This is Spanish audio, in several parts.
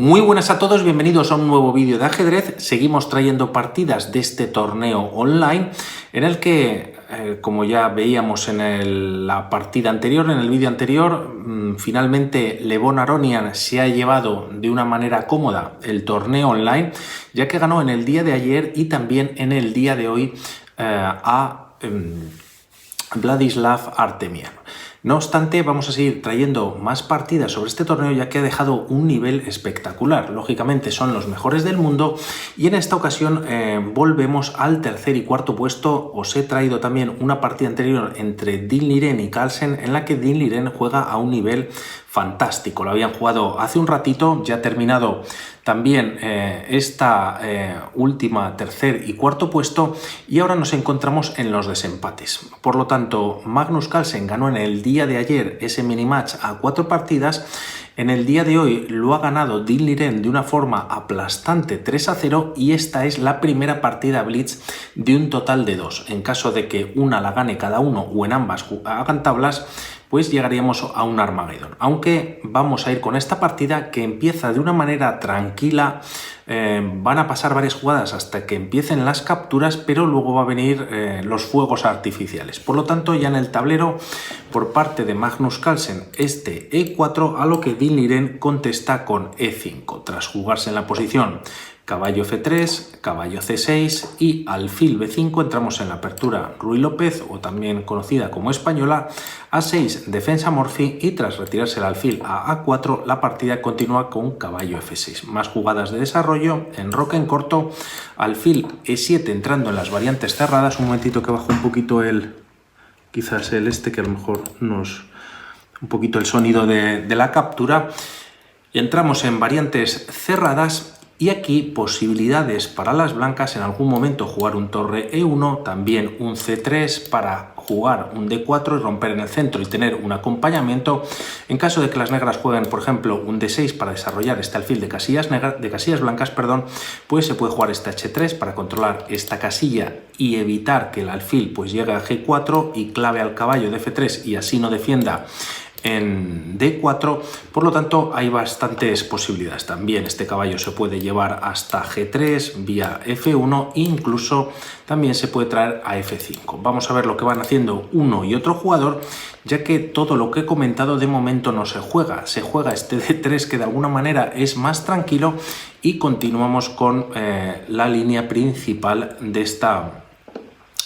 Muy buenas a todos, bienvenidos a un nuevo vídeo de ajedrez. Seguimos trayendo partidas de este torneo online en el que, como ya veíamos en la partida anterior, en el vídeo anterior, finalmente Levon Aronian se ha llevado de una manera cómoda el torneo online, ya que ganó en el día de ayer y también en el día de hoy a Vladislav Artemian. No obstante, vamos a seguir trayendo más partidas sobre este torneo, ya que ha dejado un nivel espectacular. Lógicamente son los mejores del mundo y en esta ocasión volvemos al tercer y cuarto puesto. Os he traído también una partida anterior entre Dinh Liren y Carlsen, en la que Dinh Liren juega a un nivel fantástico. Lo habían jugado hace un ratito, ya ha terminado también esta última tercer y cuarto puesto y ahora nos encontramos en los desempates. Por lo tanto, Magnus Carlsen ganó en el día de ayer ese minimatch a 4 partidas. En el día de hoy lo ha ganado Dinh Liren de una forma aplastante 3-0 y esta es la primera partida Blitz de un total de 2. En caso de que una la gane cada uno o en ambas hagan tablas, pues llegaríamos a un Armageddon. Aunque vamos a ir con esta partida que empieza de una manera tranquila. Van a pasar varias jugadas hasta que empiecen las capturas, pero luego va a venir los fuegos artificiales. Por lo tanto, ya en el tablero, por parte de Magnus Carlsen, este E4, a lo que Dinh Liren contesta con E5. Tras jugarse en la posición caballo F3, caballo C6 y alfil B5, entramos en la apertura Ruy López, o también conocida como española, A6, defensa Morphy, y tras retirarse el alfil a A4, la partida continúa con caballo F6. Más jugadas de desarrollo, enroque en corto, alfil E7 entrando en las variantes cerradas. Un momentito que bajo un poquito quizás el que a lo mejor un poquito el sonido de la captura. Y entramos en variantes cerradas. Y aquí posibilidades para las blancas, en algún momento jugar un torre E1, también un C3 para jugar un D4 y romper en el centro y tener un acompañamiento. En caso de que las negras jueguen, por ejemplo, un D6 para desarrollar este alfil de casillas blancas, pues se puede jugar este H3 para controlar esta casilla y evitar que el alfil pues llegue a G4 y clave al caballo de F3 y así no defienda en D4. Por lo tanto, hay bastantes posibilidades. También este caballo se puede llevar hasta G3 vía F1 e incluso también se puede traer a F5. Vamos a ver lo que van haciendo uno y otro jugador, ya que todo lo que he comentado de momento no se juega. Se juega este D3 que de alguna manera es más tranquilo y continuamos con la línea principal de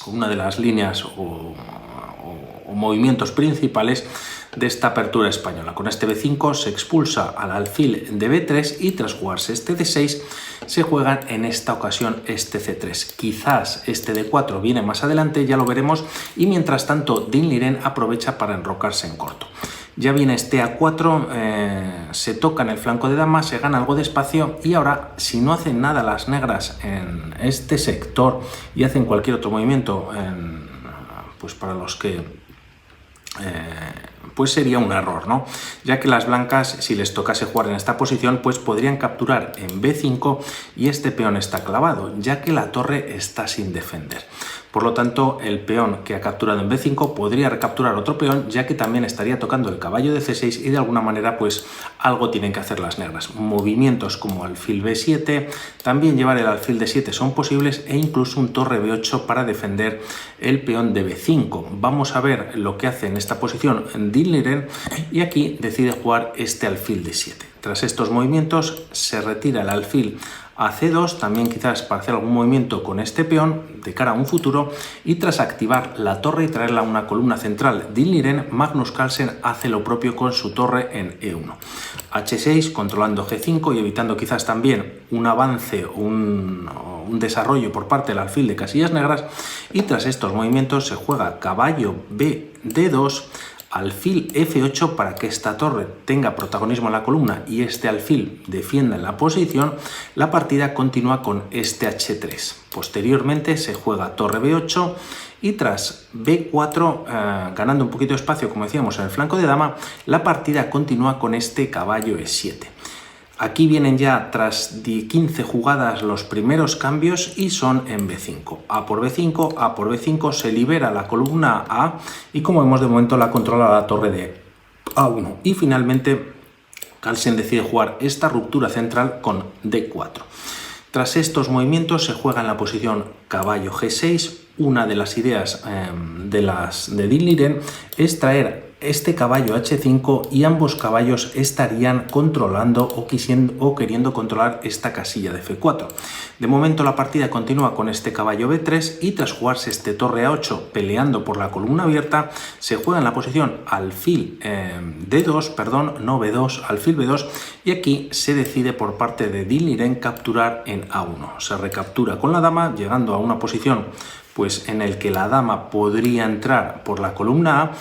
una de las líneas o movimientos principales de esta apertura española. Con este B5 se expulsa al alfil de B3 y tras jugarse este D6 se juega en esta ocasión este C3. Quizás este D4 viene más adelante, ya lo veremos, y mientras tanto Dinh Liren aprovecha para enrocarse en corto. Ya viene este A4, se toca en el flanco de dama, se gana algo de espacio y ahora, si no hacen nada las negras en este sector y hacen cualquier otro movimiento, pues para los que pues sería un error, ¿no? Ya que las blancas, si les tocase jugar en esta posición, pues podrían capturar en B5 y este peón está clavado, ya que la torre está sin defender. Por lo tanto, el peón que ha capturado en B5 podría recapturar otro peón, ya que también estaría tocando el caballo de C6 y de alguna manera pues algo tienen que hacer las negras. Movimientos como alfil B7, también llevar el alfil D7 son posibles e incluso un torre B8 para defender el peón de B5. Vamos a ver lo que hace en esta posición Dinh Liren y aquí decide jugar este alfil D7. Tras estos movimientos se retira el alfil a C2, también quizás para hacer algún movimiento con este peón de cara a un futuro, y tras activar la torre y traerla a una columna central Dinh Liren, Magnus Carlsen hace lo propio con su torre en E1. H6 controlando G5 y evitando quizás también un avance o un desarrollo por parte del alfil de casillas negras, y tras estos movimientos se juega caballo B D2, alfil F8 para que esta torre tenga protagonismo en la columna y este alfil defienda en la posición. La partida continúa con este H3. Posteriormente se juega torre B8 y tras B4, ganando un poquito de espacio, como decíamos, en el flanco de dama, la partida continúa con este caballo E7. Aquí vienen ya tras 15 jugadas los primeros cambios y son en B5. A por B5, A por B5, se libera la columna A y como vemos de momento la controla la torre de A1. Y finalmente Carlsen decide jugar esta ruptura central con D4. Tras estos movimientos se juega en la posición caballo G6. Una de las ideas de Dinh Le Dien es traer este caballo H5 y ambos caballos estarían controlando o queriendo controlar esta casilla de F4. De momento la partida continúa con este caballo B3 y tras jugarse este torre A8 peleando por la columna abierta, se juega en la posición alfil D2, perdón, no B2, alfil B2, y aquí se decide por parte de Dinh Le Dien capturar en A1. Se recaptura con la dama llegando a una posición pues en el que la dama podría entrar por la columna A.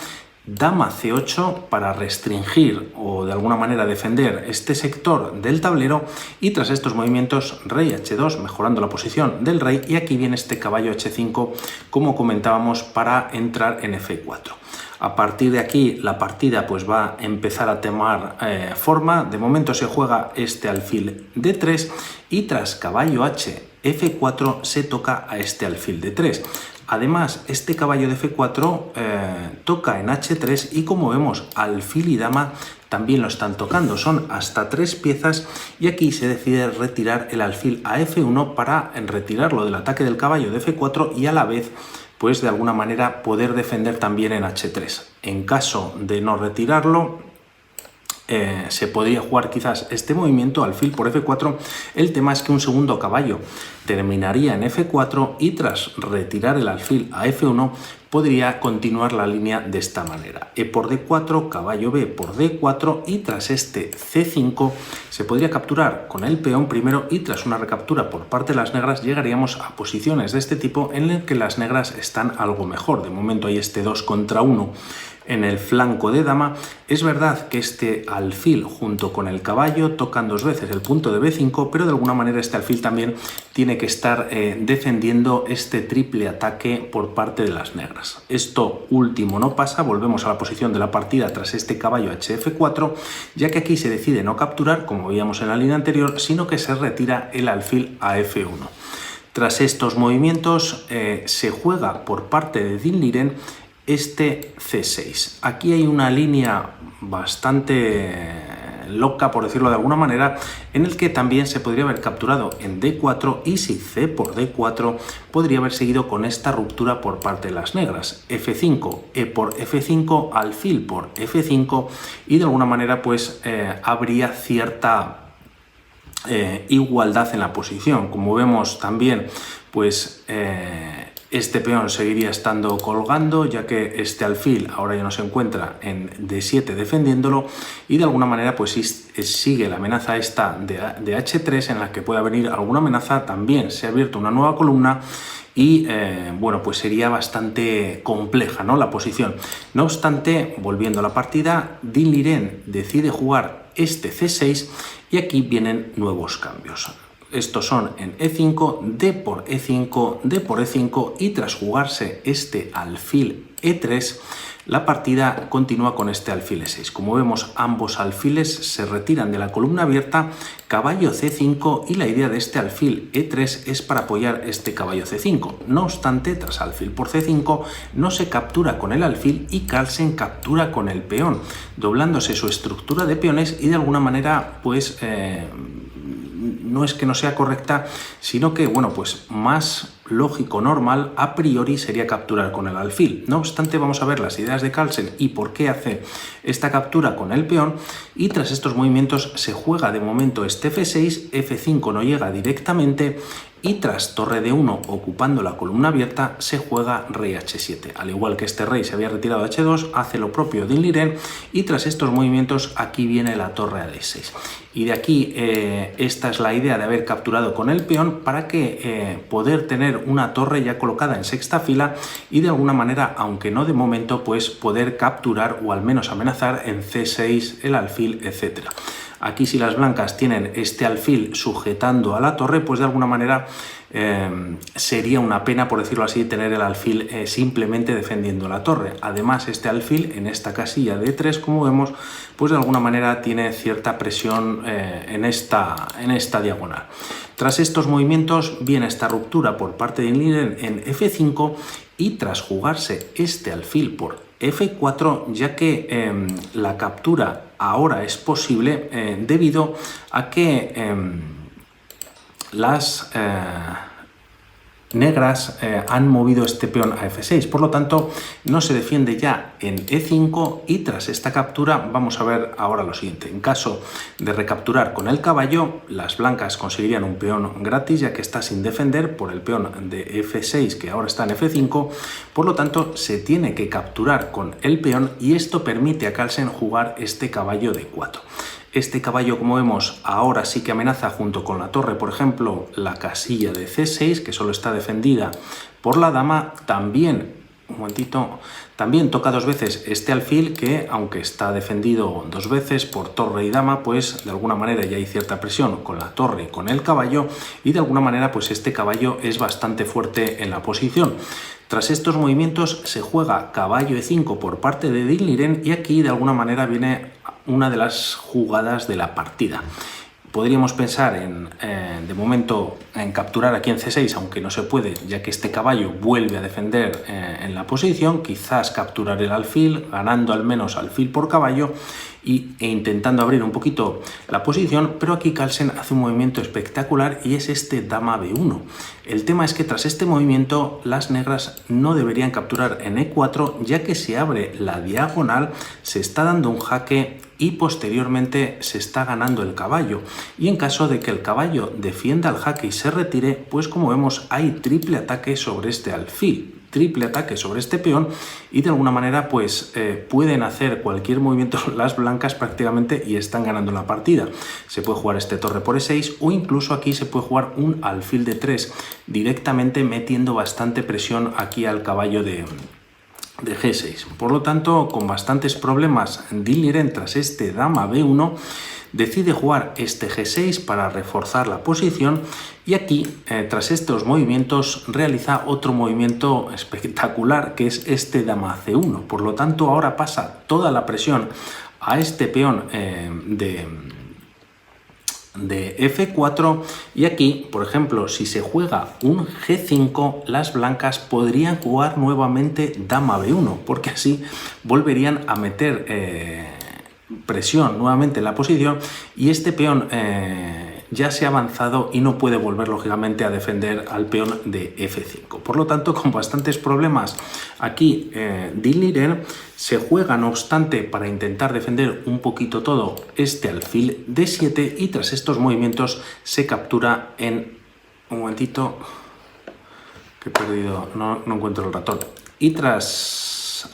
Dama C8 para restringir o de alguna manera defender este sector del tablero, y tras estos movimientos rey H2 mejorando la posición del rey, y aquí viene este caballo H5 como comentábamos para entrar en F4. A partir de aquí la partida pues va a empezar a tomar forma. De momento se juega este alfil D3 y tras caballo H F4 se toca a este alfil D3. Además, este caballo de F4 toca en H3 y como vemos, alfil y dama también lo están tocando. Son hasta 3 piezas y aquí se decide retirar el alfil a F1 para retirarlo del ataque del caballo de F4 y a la vez, pues de alguna manera poder defender también en H3. En caso de no retirarlo, se podría jugar quizás este movimiento alfil por F4. El tema es que un segundo caballo terminaría en F4 y tras retirar el alfil a F1 podría continuar la línea de esta manera: E por D4, caballo B por D4 y tras este C5 se podría capturar con el peón primero y tras una recaptura por parte de las negras llegaríamos a posiciones de este tipo en el que las negras están algo mejor. De momento hay este 2 contra 1 en el flanco de dama. Es verdad que este alfil junto con el caballo tocan 2 veces el punto de B5, pero de alguna manera este alfil también tiene que estar defendiendo este triple ataque por parte de las negras. Esto último no pasa, volvemos a la posición de la partida tras este caballo HF4, ya que aquí se decide no capturar, como veíamos en la línea anterior, sino que se retira el alfil a F1. Tras estos movimientos se juega por parte de Dinh Le Dien este C6. Aquí hay una línea bastante loca, por decirlo de alguna manera, en el que también se podría haber capturado en D4 y si C por D4 podría haber seguido con esta ruptura por parte de las negras. F5, E por F5, alfil por F5 y de alguna manera pues habría cierta igualdad en la posición. Como vemos también pues este peón seguiría estando colgando, ya que este alfil ahora ya no se encuentra en D7 defendiéndolo y de alguna manera pues sigue la amenaza esta de H3 en la que pueda venir alguna amenaza. También se ha abierto una nueva columna y bueno, pues sería bastante compleja, ¿no?, la posición. No obstante, volviendo a la partida, Dinh Le Dien decide jugar este C6 y aquí vienen nuevos cambios. Estos son en E5, D por E5, D por E5 y tras jugarse este alfil E3, la partida continúa con este alfil E6. Como vemos, ambos alfiles se retiran de la columna abierta, caballo C5 y la idea de este alfil E3 es para apoyar este caballo C5. No obstante, tras alfil por C5 no se captura con el alfil y Carlsen captura con el peón, doblándose su estructura de peones y de alguna manera pues no es que no sea correcta, sino que, bueno, pues más lógico, normal, a priori sería capturar con el alfil. No obstante, vamos a ver las ideas de Carlsen y por qué hace esta captura con el peón, y tras estos movimientos se juega de momento este F6, F5 no llega directamente, y tras torre D1 ocupando la columna abierta se juega rey H7. Al igual que este rey se había retirado a H2, hace lo propio Dinh Le Dien y tras estos movimientos aquí viene la torre a D6. Y de aquí esta es la idea de haber capturado con el peón para que poder tener una torre ya colocada en sexta fila y de alguna manera, aunque no de momento, pues poder capturar o al menos amenazar en C6 el alfil, etc. Aquí si las blancas tienen este alfil sujetando a la torre, pues de alguna manera sería una pena, por decirlo así, tener el alfil simplemente defendiendo la torre. Además, este alfil en esta casilla de 3, como vemos, pues de alguna manera tiene cierta presión en esta diagonal. Tras estos movimientos viene esta ruptura por parte de Dinh Le Dien en F5 y tras jugarse este alfil por F4, ya que la captura ahora es posible debido a que las negras han movido este peón a F6, por lo tanto no se defiende ya en E5 y tras esta captura vamos a ver ahora lo siguiente. En caso de recapturar con el caballo, las blancas conseguirían un peón gratis ya que está sin defender por el peón de F6 que ahora está en F5, por lo tanto se tiene que capturar con el peón y esto permite a Carlsen jugar este caballo de 4. Este caballo, como vemos, ahora sí que amenaza junto con la torre, por ejemplo, la casilla de C6, que solo está defendida por la dama. También, un momentito, también toca dos veces este alfil que, aunque está defendido dos veces por torre y dama, pues de alguna manera ya hay cierta presión con la torre y con el caballo y de alguna manera pues este caballo es bastante fuerte en la posición. Tras estos movimientos se juega caballo E5 por parte de Ding Liren y aquí de alguna manera viene una de las jugadas de la partida. Podríamos pensar de momento en capturar aquí en C6, aunque no se puede, ya que este caballo vuelve a defender en la posición, quizás capturar el alfil, ganando al menos alfil por caballo e intentando abrir un poquito la posición, pero aquí Carlsen hace un movimiento espectacular y es este dama B1. El tema es que tras este movimiento las negras no deberían capturar en E4, ya que se abre la diagonal, se está dando un jaque y posteriormente se está ganando el caballo. Y en caso de que el caballo defienda el jaque y se retire, pues como vemos hay triple ataque sobre este alfil. Triple ataque sobre este peón y de alguna manera pues pueden hacer cualquier movimiento las blancas prácticamente y están ganando la partida. Se puede jugar este torre por E6 o incluso aquí se puede jugar un alfil de 3 directamente metiendo bastante presión aquí al caballo de G6. Por lo tanto, con bastantes problemas, Ding Liren tras este dama B1 decide jugar este G6 para reforzar la posición y aquí, tras estos movimientos, realiza otro movimiento espectacular que es este dama C1. Por lo tanto, ahora pasa toda la presión a este peón de F4 y aquí, por ejemplo, si se juega un G5, las blancas podrían jugar nuevamente dama B1 porque así volverían a meter presión nuevamente en la posición y este peón ya se ha avanzado y no puede volver lógicamente a defender al peón de F5. Por lo tanto, con bastantes problemas aquí Ding Liren se juega, no obstante, para intentar defender un poquito todo este alfil D7 y tras estos movimientos se captura en... Un momentito, que he perdido, no encuentro el ratón. Y tras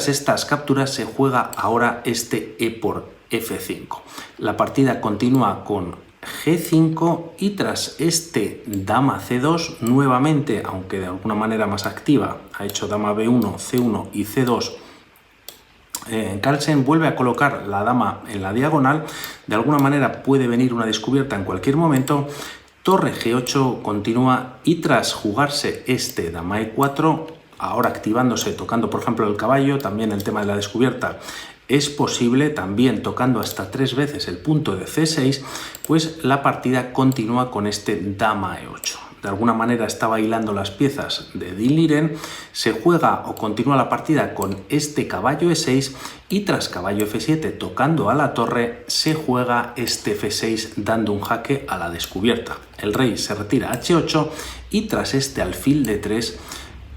estas capturas se juega ahora este E por F5. La partida continúa con G5 y tras este dama C2 nuevamente, aunque de alguna manera más activa, ha hecho dama B1, C1 y C2. Carlsen vuelve a colocar la dama en la diagonal, de alguna manera puede venir una descubierta en cualquier momento. Torre G8 continúa y tras jugarse este dama E4, ahora activándose, tocando por ejemplo el caballo, también el tema de la descubierta es posible, también tocando hasta 3 veces el punto de C6, pues la partida continúa con este dama E8. De alguna manera está bailando las piezas de Ding Liren, se juega o continúa la partida con este caballo E6 y tras caballo F7 tocando a la torre se juega este F6 dando un jaque a la descubierta. El rey se retira a H8 y tras este alfil de 3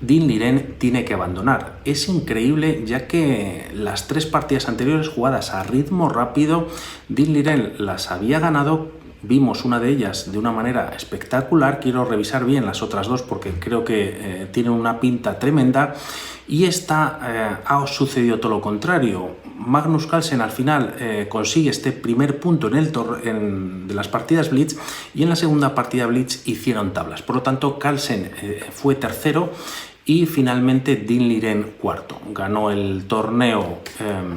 Ding Liren tiene que abandonar. Es increíble ya que las 3 partidas anteriores jugadas a ritmo rápido, Ding Liren las había ganado. Vimos una de ellas de una manera espectacular, quiero revisar bien las otras 2 porque creo que tienen una pinta tremenda y esta ha sucedido todo lo contrario. Magnus Carlsen al final consigue este primer punto de las partidas Blitz y en la segunda partida Blitz hicieron tablas. Por lo tanto, Carlsen fue tercero y finalmente Ding Liren cuarto. Ganó el torneo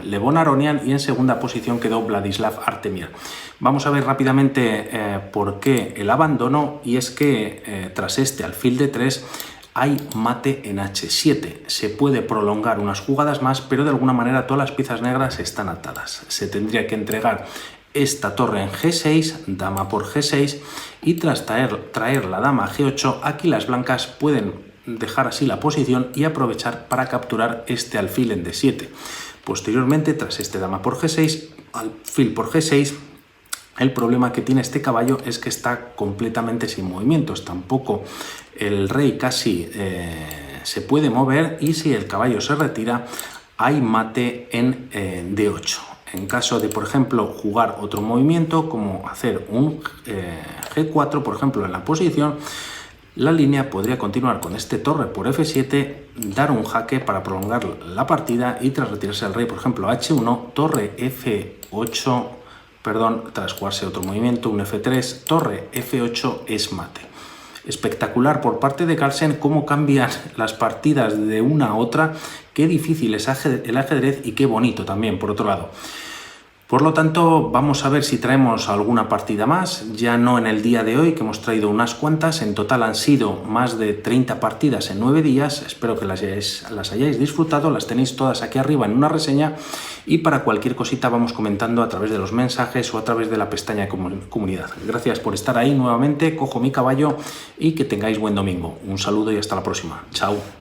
Levon Aronian y en segunda posición quedó Vladislav Artemir. Vamos a ver rápidamente por qué el abandono y es que tras este alfil de 3 hay mate en H7. Se puede prolongar unas jugadas más, pero de alguna manera todas las piezas negras están atadas. Se tendría que entregar esta torre en G6, dama por G6 y tras traer la dama a G8, aquí las blancas pueden dejar así la posición y aprovechar para capturar este alfil en D7. Posteriormente, tras este dama por G6, alfil por G6, el problema que tiene este caballo es que está completamente sin movimientos. Tampoco el rey casi se puede mover, y si el caballo se retira, hay mate en D8. En caso de, por ejemplo, jugar otro movimiento, como hacer un G4, por ejemplo, en la posición, la línea podría continuar con este torre por F7, dar un jaque para prolongar la partida, y tras retirarse el rey, por ejemplo, H1, torre F8, tras jugarse otro movimiento, un F3, torre F8 es mate. Espectacular por parte de Carlsen cómo cambian las partidas de una a otra, qué difícil es el ajedrez y qué bonito también, por otro lado. Por lo tanto, vamos a ver si traemos alguna partida más, ya no en el día de hoy, que hemos traído unas cuantas. En total han sido más de 30 partidas en 9 días, espero que las hayáis disfrutado, las tenéis todas aquí arriba en una reseña, y para cualquier cosita vamos comentando a través de los mensajes o a través de la pestaña de comunidad. Gracias por estar ahí nuevamente, cojo mi caballo y que tengáis buen domingo. Un saludo y hasta la próxima. Chao.